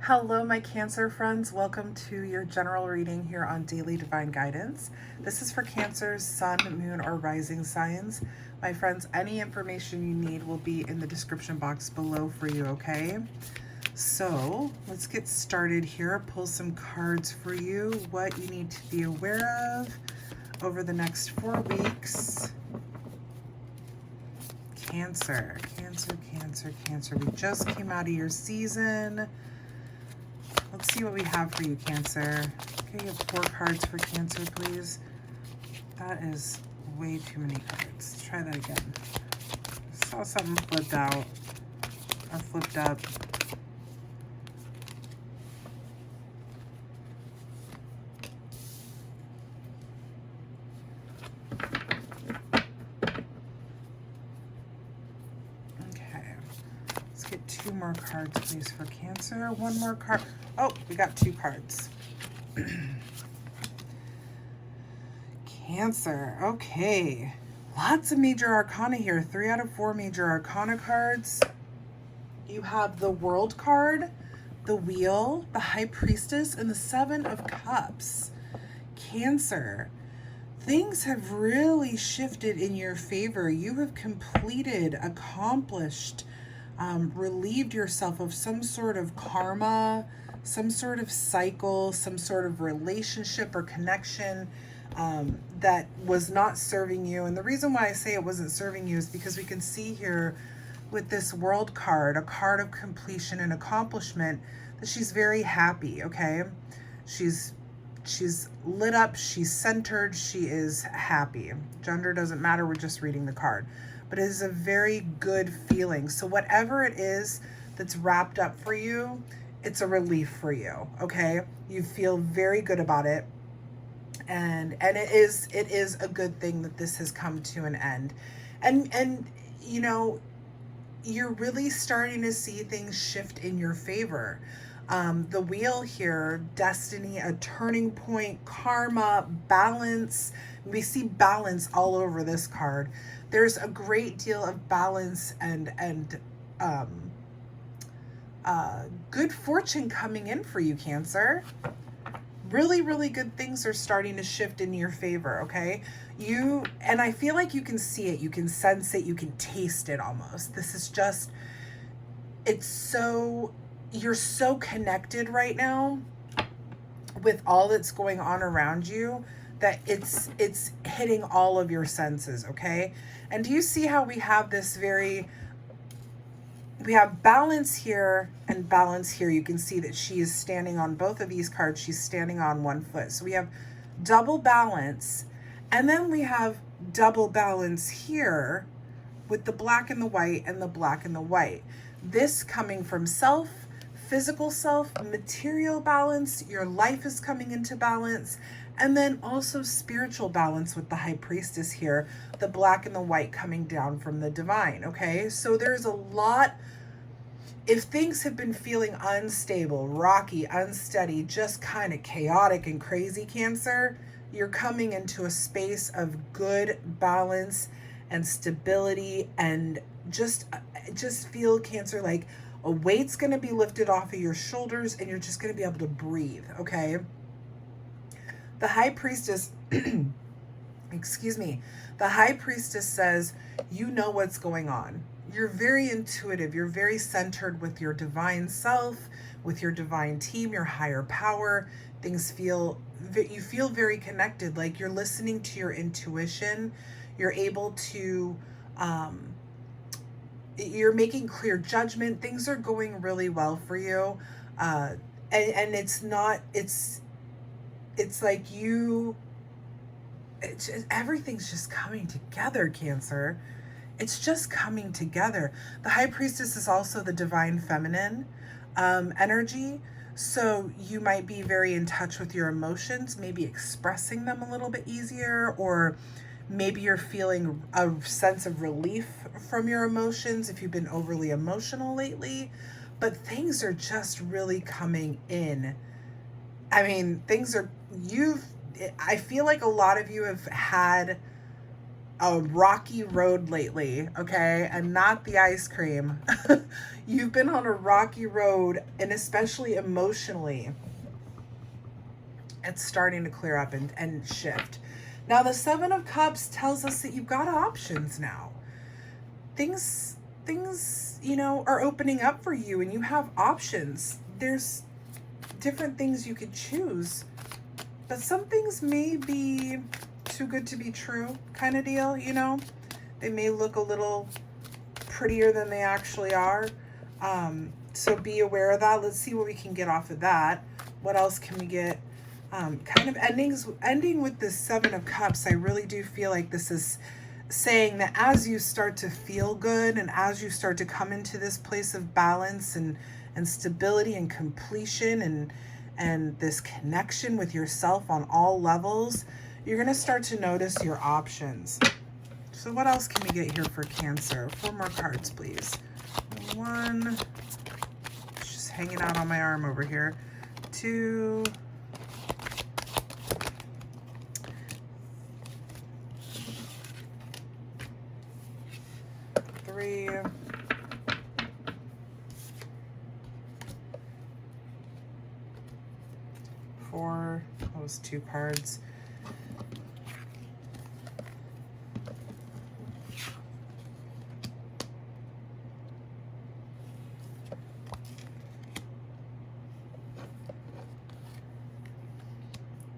Hello, my Cancer friends. Welcome to your general reading here on Daily Divine Guidance. This is for Cancer's sun, moon, or rising signs. My friends, any information you need will be in the description box below for you, okay? So let's get started here. Pull some cards for you, what you need to be aware of over the next 4 weeks. Cancer, Cancer, Cancer, Cancer. We just came out of your season. Let's see what we have for you, Cancer. Can you have 4 cards for Cancer, please? That is way too many cards. Let's try that again. I saw something flipped out or flipped up. Okay. Let's get 2 more cards, please, for Cancer. 1 more card. Oh, we got 2 cards. Cancer. Okay. Lots of major arcana here. 3 out of 4 major arcana cards. You have the World card, the Wheel, the High Priestess, and the 7 of Cups. Cancer. Things have really shifted in your favor. You have completed, accomplished, relieved yourself of some sort of karma, some sort of cycle, some sort of relationship or connection that was not serving you. And the reason why I say it wasn't serving you is because we can see here with this World card, a card of completion and accomplishment, that she's very happy, okay? She's lit up, she's centered, she is happy. Gender doesn't matter, we're just reading the card. But it is a very good feeling. So whatever it is that's wrapped up for you, it's a relief for you, okay? You feel very good about it. And it is a good thing that this has come to an end. And you know, you're really starting to see things shift in your favor. The Wheel here, destiny, a turning point, karma, balance. We see balance all over this card. There's a great deal of balance and good fortune coming in for you, Cancer. Really, really good things are starting to shift in your favor, okay? And I feel like you can see it, you can sense it, you can taste it almost. This is just, you're so connected right now with all that's going on around you that it's hitting all of your senses, okay? And do you see how we have this we have balance here and balance here. You can see that she is standing on both of these cards. She's standing on 1 foot. So we have double balance. And then we have double balance here with the black and the white and the black and the white. This coming from self, physical self, material balance. Your life is coming into balance. And then also spiritual balance with the High Priestess here, the black and the white coming down from the divine, okay? So there's a lot. If things have been feeling unstable, rocky, unsteady, just kind of chaotic and crazy, Cancer, you're coming into a space of good balance and stability, and just feel, Cancer, like a weight's going to be lifted off of your shoulders and you're just going to be able to breathe, okay? The High Priestess, excuse me, the High Priestess says, you know what's going on. You're very intuitive. You're very centered with your divine self, with your divine team, your higher power. You feel very connected, like you're listening to your intuition. You're able to, you're making clear judgment. Things are going really well for you. And it's like everything's just coming together, Cancer. It's just coming together. The High Priestess is also the divine feminine energy. So you might be very in touch with your emotions, maybe expressing them a little bit easier, or maybe you're feeling a sense of relief from your emotions if you've been overly emotional lately. But things are just really coming in. I mean, I feel like a lot of you have had a rocky road lately, okay? And not the ice cream. You've been on a rocky road, and especially emotionally, it's starting to clear up and shift. Now, the Seven of Cups tells us that you've got options now. Things, are opening up for you, and you have options. There's different things you could choose, but some things may be too good to be true kind of deal, They may look a little prettier than they actually are. So be aware of that. Let's see what we can get off of that. What else can we get? Kind of ending with the Seven of Cups. I really do feel like this is saying that as you start to feel good and as you start to come into this place of balance and stability and completion and this connection with yourself on all levels, you're going to start to notice your options. So what else can we get here for Cancer? 4 more cards, please. 1, it's just hanging out on my arm over here. 2, 3, 4, that was 2 cards.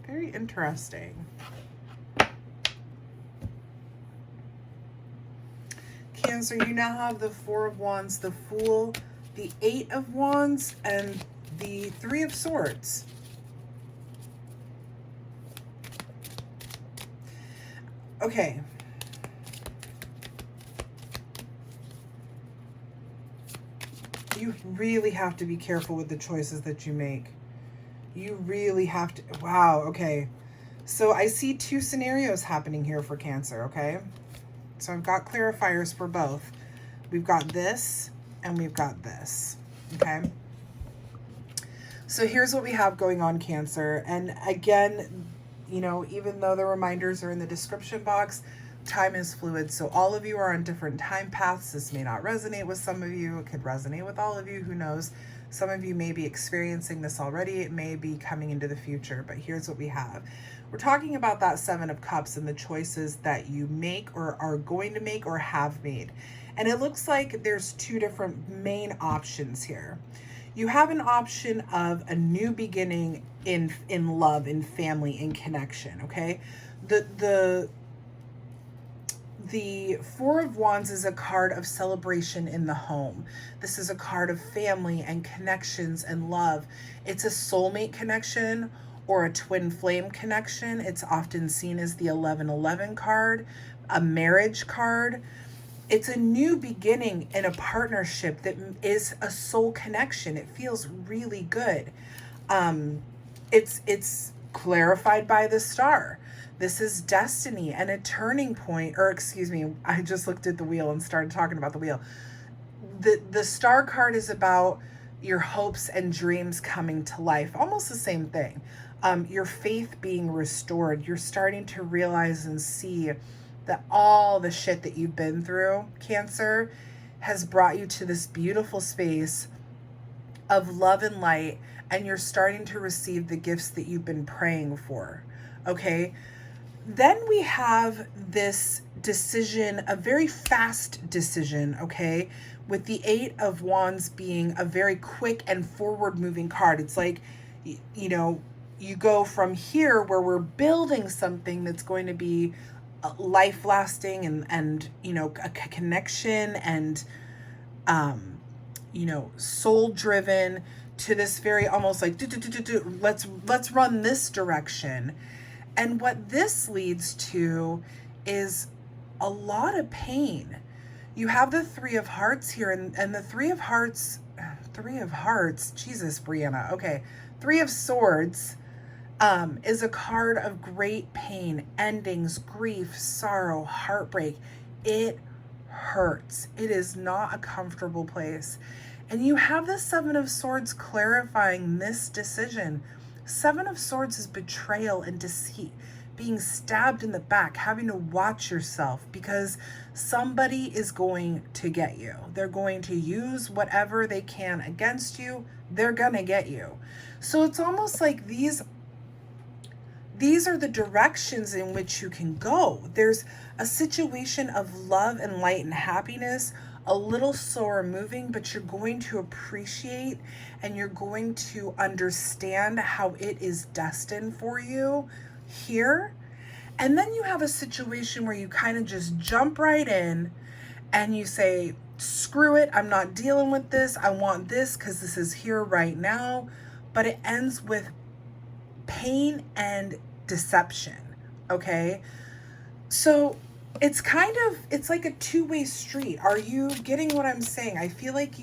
Very interesting. Cancer, you now have the 4 of Wands, the Fool, the 8 of Wands, and the 3 of Swords. Okay. You really have to be careful with the choices that you make. You really have to. Wow, okay. So I see 2 scenarios happening here for Cancer, okay? So I've got clarifiers for both. We've got this and we've got this, okay? So here's what we have going on, Cancer. And again, even though the reminders are in the description box, time is fluid. So all of you are on different time paths. This may not resonate with some of you. It could resonate with all of you. Who knows? Some of you may be experiencing this already. It may be coming into the future, but here's what we have. We're talking about that 7 of Cups and the choices that you make or are going to make or have made. And it looks like there's 2 different main options here. You have an option of a new beginning in love, in family, in connection, okay? The 4 of Wands is a card of celebration in the home. This is a card of family and connections and love. It's a soulmate connection or a twin flame connection. It's often seen as the 1111 card, a marriage card. It's a new beginning in a partnership that is a soul connection. It feels really good. It's clarified by the star. This is destiny and a turning point, or excuse me, I just looked at the wheel and started talking about the wheel. The star card is about your hopes and dreams coming to life. Almost the same thing. Your faith being restored. You're starting to realize and see that all the shit that you've been through, Cancer, has brought you to this beautiful space of love and light, and you're starting to receive the gifts that you've been praying for, okay? Then we have this decision, a very fast decision, okay? With the 8 of Wands being a very quick and forward-moving card. It's like, you go from here where we're building something that's going to be life lasting and a connection and soul driven, to this very almost like let's run this direction. And what this leads to is a lot of pain. You have the 3 of Hearts here, and the 3 of Hearts, Jesus, Brianna, okay, 3 of Swords is a card of great pain, endings, grief, sorrow, heartbreak. It hurts. It is not a comfortable place. And you have the 7 of Swords clarifying this decision. 7 of Swords is betrayal and deceit. being stabbed in the back, having to watch yourself because somebody is going to get you. They're going to use whatever they can against you. They're going to get you. So it's almost like these are the directions in which you can go. There's a situation of love and light and happiness, a little slower moving, but you're going to appreciate and you're going to understand how it is destined for you here. And then you have a situation where you kind of just jump right in and you say, screw it, I'm not dealing with this. I want this because this is here right now. But it ends with pain and deception. Okay. So it's like a two-way street. Are you getting what I'm saying? I feel like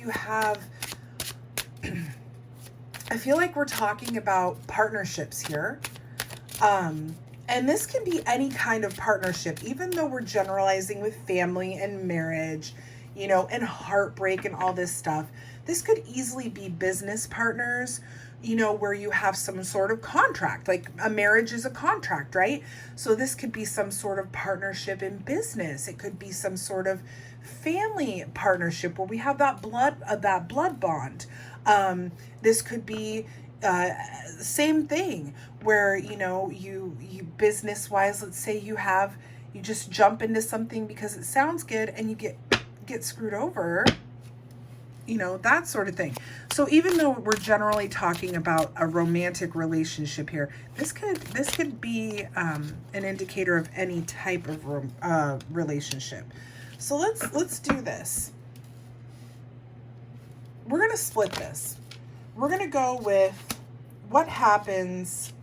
we're talking about partnerships here. And this can be any kind of partnership, even though we're generalizing with family and marriage, and heartbreak and all this stuff. This could easily be business partners, where you have some sort of contract, like a marriage is a contract, right? So this could be some sort of partnership in business. It could be some sort of family partnership where we have that blood bond. This could be same thing where, you business wise, let's say you just jump into something because it sounds good and you get screwed over, that sort of thing. So even though we're generally talking about a romantic relationship here, this could be an indicator of any type of relationship. So let's do this. We're going to split this. We're going to go with what happens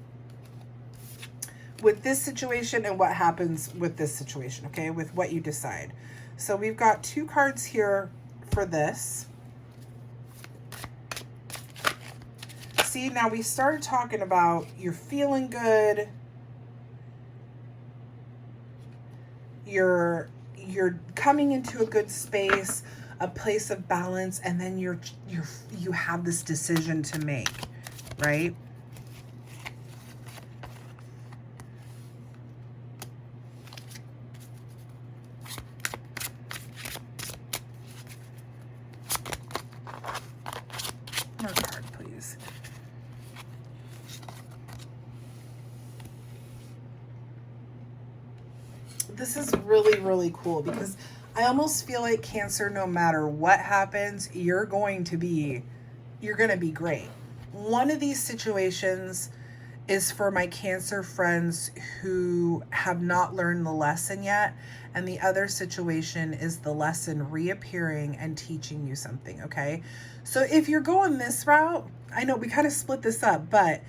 with this situation and what happens with this situation, okay? With what you decide. So we've got 2 cards here for this. See, now we started talking about you're feeling good. You're coming into a good space, a place of balance, and then you have this decision to make, right? More card, please. This is really, really cool because I almost feel like Cancer, no matter what happens, you're going to be great. One of these situations is for my Cancer friends who have not learned the lesson yet. And the other situation is the lesson reappearing and teaching you something, okay? So if you're going this route, I know we kind of split this up, but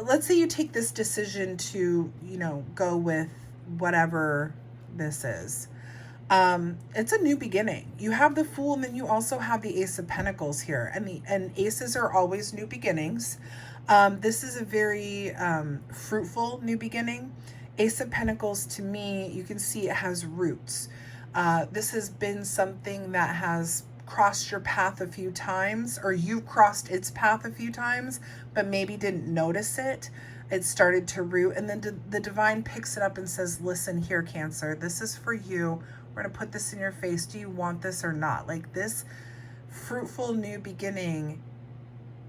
let's say you take this decision to, go with whatever this is. It's a new beginning. You have the Fool, and then you also have the Ace of Pentacles here, and aces are always new beginnings. This is a very fruitful new beginning. Ace of Pentacles, to me, you can see it has roots. This has been something that has crossed your path a few times, or you've crossed its path a few times, but maybe didn't notice it. It started to root, and then the divine picks it up and says, listen here, Cancer, this is for you. We're going to put this in your face. Do you want this or not? Like, this fruitful new beginning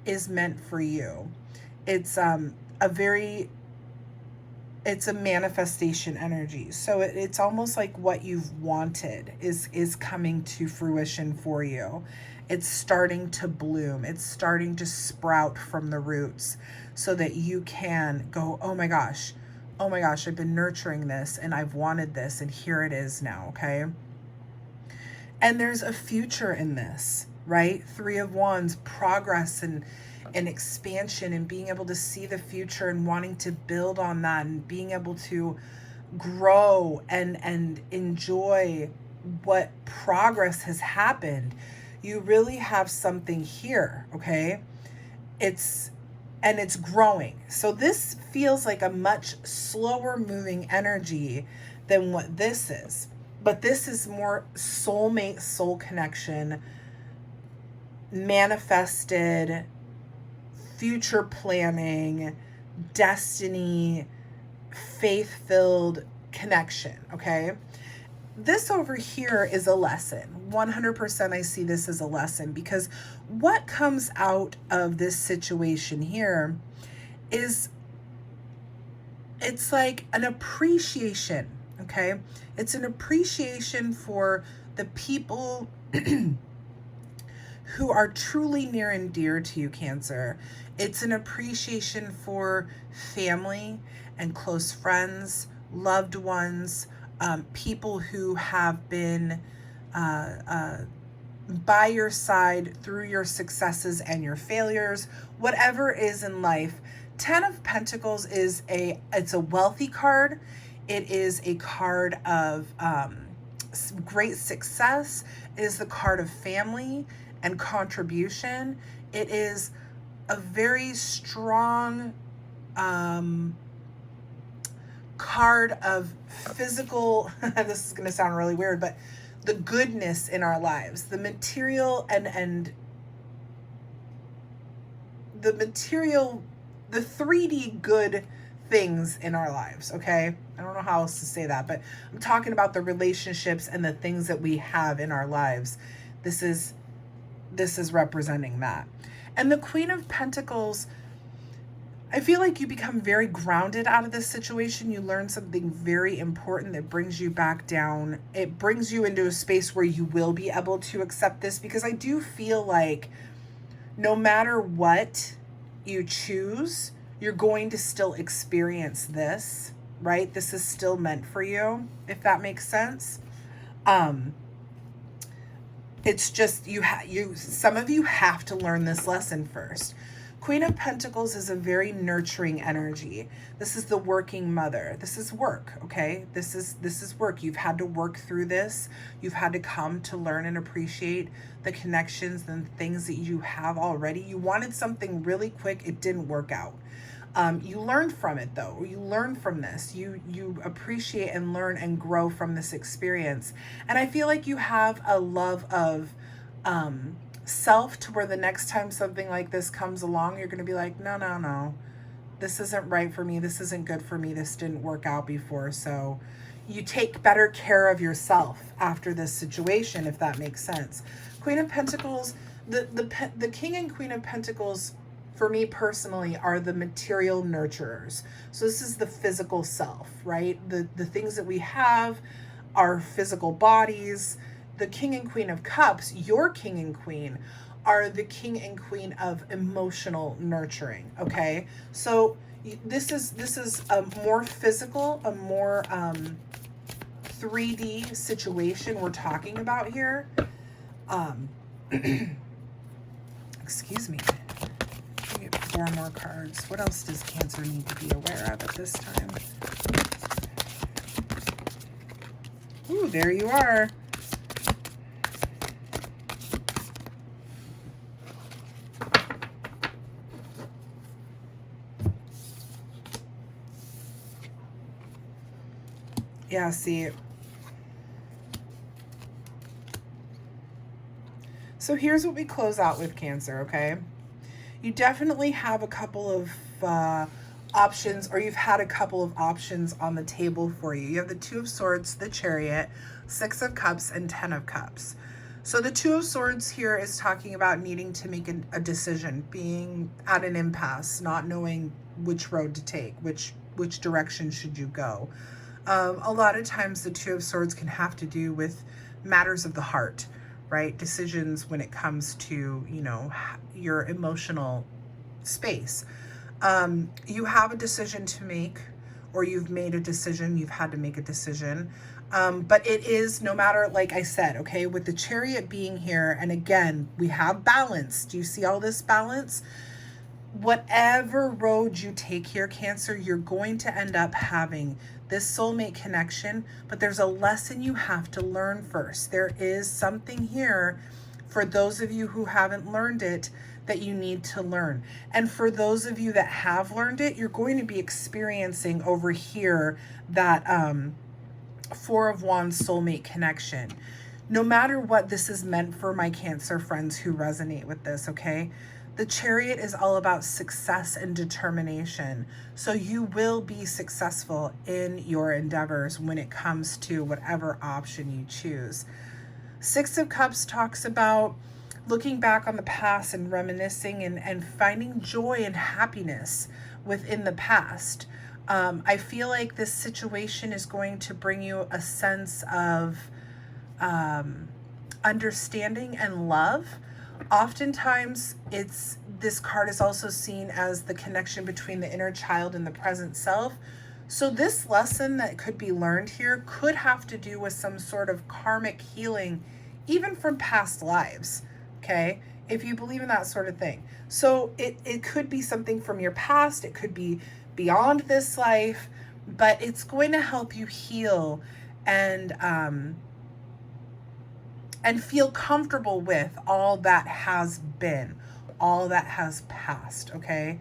is meant for you. It's it's a manifestation energy. So it's almost like what you've wanted is coming to fruition for you. It's starting to bloom. It's starting to sprout from the roots so that you can go, oh my gosh, I've been nurturing this and I've wanted this and here it is now, okay? And there's a future in this, right? 3 of Wands, progress and expansion and being able to see the future and wanting to build on that and being able to grow and enjoy what progress has happened. You really have something here, okay? It's growing. So this feels like a much slower moving energy than what this is. But this is more soulmate, soul connection, manifested, future planning, destiny, faith-filled connection, okay? This over here is a lesson. 100% I see this as a lesson, because what comes out of this situation here is, it's like an appreciation, okay? It's an appreciation for the people who are truly near and dear to you, Cancer. It's an appreciation for family and close friends, loved ones, people who have been by your side through your successes and your failures, whatever is in life. 10 of Pentacles is it's a wealthy card. It is a card of great success. It is the card of family and contribution. It is a very strong card of physical, this is going to sound really weird, but the goodness in our lives, the material and the material, the 3D good things in our lives, okay? I don't know how else to say that, but I'm talking about the relationships and the things that we have in our lives. This is representing that. And the Queen of Pentacles, I feel like you become very grounded out of this situation. You learn something very important that brings you back down. It brings you into a space where you will be able to accept this, because I do feel like no matter what you choose, you're going to still experience this, right? This is still meant for you, if that makes sense. It's just some of you have to learn this lesson first. Queen of Pentacles is a very nurturing energy. This is the working mother. This is work, okay? This is work. You've had to work through this. You've had to come to learn and appreciate the connections and things that you have already. You wanted something really quick. It didn't work out. You learned from it, though. You learned from this. You appreciate and learn and grow from this experience. And I feel like you have a love of self, to where the next time something like this comes along, you're going to be like, no, this isn't right for me. This isn't good for me. This didn't work out before. So you take better care of yourself after this situation, if that makes sense. Queen of Pentacles, the King and Queen of Pentacles, for me personally, are the material nurturers. So this is the physical self, right? The things that we have, our physical bodies. The King and Queen of Cups, your King and Queen, are the King and Queen of emotional nurturing, okay? So this is a more physical, a more 3D situation we're talking about here. Excuse me. Let me get 4 more cards. What else does Cancer need to be aware of at this time? Ooh, there you are. Yeah, see. So here's what we close out with, Cancer, okay? You definitely have a couple of options, or you've had a couple of options on the table for you. You have the 2 of Swords, the Chariot, 6 of Cups, and 10 of Cups. So the 2 of Swords here is talking about needing to make a decision, being at an impasse, not knowing which road to take, which direction should you go. A lot of times the 2 of Swords can have to do with matters of the heart, right? Decisions when it comes to, you know, your emotional space. You have a decision to make, or you've made a decision, you've had to make a decision. But it is, no matter, like I said, okay, with the Chariot being here, and again, we have balance. Do you see all this balance? Whatever road you take here, Cancer, you're going to end up having this soulmate connection, but there's a lesson you have to learn first. There is something here for those of you who haven't learned it that you need to learn. And for those of you that have learned it, you're going to be experiencing over here that 4 of Wands soulmate connection. No matter what, this is meant for my Cancer friends who resonate with this, okay? The Chariot is all about success and determination. So you will be successful in your endeavors when it comes to whatever option you choose. Six of Cups talks about looking back on the past and reminiscing and finding joy and happiness within the past. I feel like this situation is going to bring you a sense of understanding and love. Oftentimes, this card is also seen as the connection between the inner child and the present self. So this lesson that could be learned here could have to do with some sort of karmic healing, even from past lives, okay? If you believe in that sort of thing. So it could be something from your past, it could be beyond this life, but it's going to help you heal and feel comfortable with all that has been, all that has passed, okay?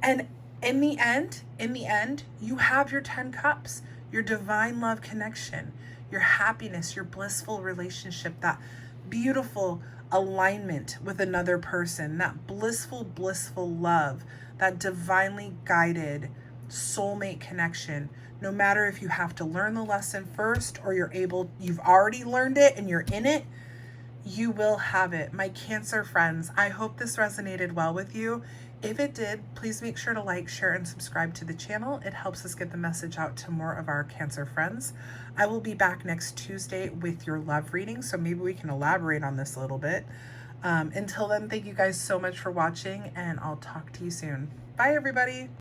And in the end, you have your 10 cups, your divine love connection, your happiness, your blissful relationship, that beautiful alignment with another person, that blissful love, that divinely guided soulmate connection. No matter if you have to learn the lesson first or you've already learned it and you're in it, you will have it. My Cancer friends, I hope this resonated well with you. If it did, please make sure to like, share, and subscribe to the channel. It helps us get the message out to more of our Cancer friends. I will be back next Tuesday with your love reading, so maybe we can elaborate on this a little bit. Until then, thank you guys so much for watching, and I'll talk to you soon. Bye, everybody.